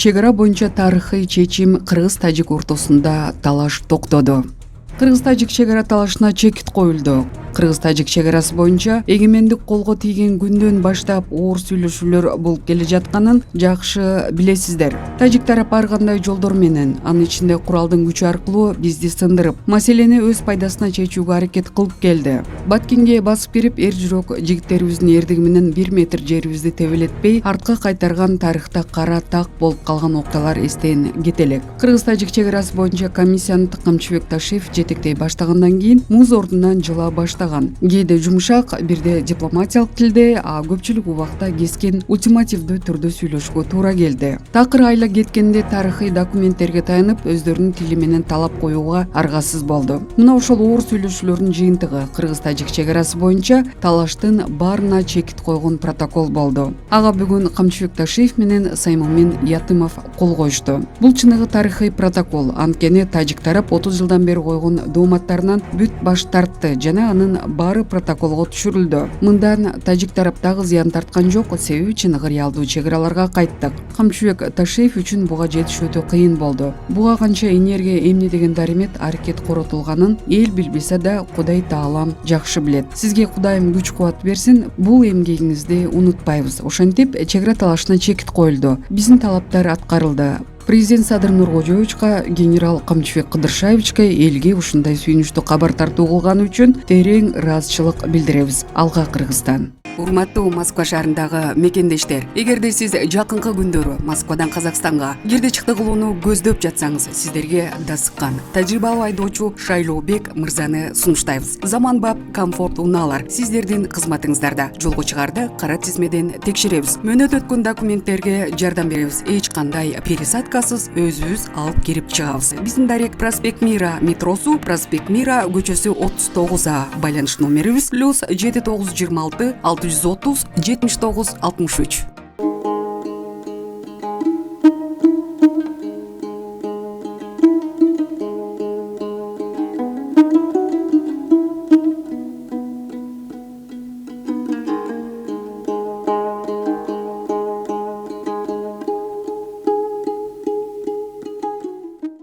Чек ара боюнча тарыхый чечим кыргыз-тажик ортосунда талаш токтоду. Кыргыз-тажик чек ара талашына чекит коюлду. Кыргыз-тажик чек арасы боюнча эгемендик колго тийген күндөн баштап оор сүйлөшүүлөр болуп келе жатканын жакшы билесиздер. Тажик тарап ар кандай жолдор менен, анын ичинде куралдын күчү аркылуу бизди сындырып, маселени өз пайдасына чечүүгө аракет кылып келди. Баткенге басып кирип, эр жүрөк жигиттерибиздин эрдиги менен 1 метр жерибизди тебелетпей, артка кайтарган тарыхта кара так болуп калган окталар эстен кете элек. Кыргыз-тажик чек арасы боюнча комиссияны Камчыбек Ташиев жетектей баштагандан кийин муз ордунан жыла баштаган. Кээде жумшак, бирде дипломатиялык тилде, а көпчүлүк убакта кескен ультимативдүү түрдө сүйлөшүүгө туура келди. Такыр айла кеткенде тарыхый документтерге таянып, өздөрүнүн тили менен талап коюуга аргасыз болду. Мына ошол оор сүйлөшүүлөрдүн жыйынтыгы кыргыз-тажик чек арасы боюнча талаштын баарына чекит койгон протокол болду. Ага бүгүн Камчыбек Ташиев менен Саймамин Ятымов кол коюшту. Бул чыныгы тарыхый протокол, анткени тажик тарап 30 жылдан бери койгон дооматтарынан бүт баш тартты жана анын баары протоколго түшүрүлдү. Мындан тажик тараптагы зыян тарткан жок, себеби чыныгы реалдуу чек араларга кайттык. Камчыбек Ташиев үчүн буга жетиш өтө кыйын болду. Буга канча энергия, эмне деген даримет, аракет коротулганын эл билбесе да Кудай Таалам жакшы билет. Сизге Кудайым күч кубат берсин, бул эмгегиңизди унутпайбыз. Ошентип чек ара талашына чекит коюлду. Биздин талаптар аткарылды. Президент Садыр Нуркожоевичка, генерал Камчыбек Кыдыршаевичке элге ушундай сүйүнүчтүү кабар тартуу кылганы үчүн терең ыраазычылык билдиребиз. Алга Кыргызстан. Урматтуу Москва шаарындагы мекендештер, эгерде сиз жакынкы күндөрү Москвадан Казакстанга кирде чыкты кылууну көздөп жатсаңыз, сиздерге дасыккан тажрыйбалуу айдоочу Шайлообек мырзаны сунуштайбыз. Заманбап комфорт унаалар сиздердин кызматыңыздарда. Жолго чыгарды кара тизмеден текшеребиз. Мөөнөт өткөн документтерге жардам беребиз. Эч кандай пересадкасыз өзүбүз алып кирип чыгабыз. Биздин дарек Проспект Мира метросу, Проспект Мира көчөсү 39А, байланыш номерибиз +7926 630 79 63.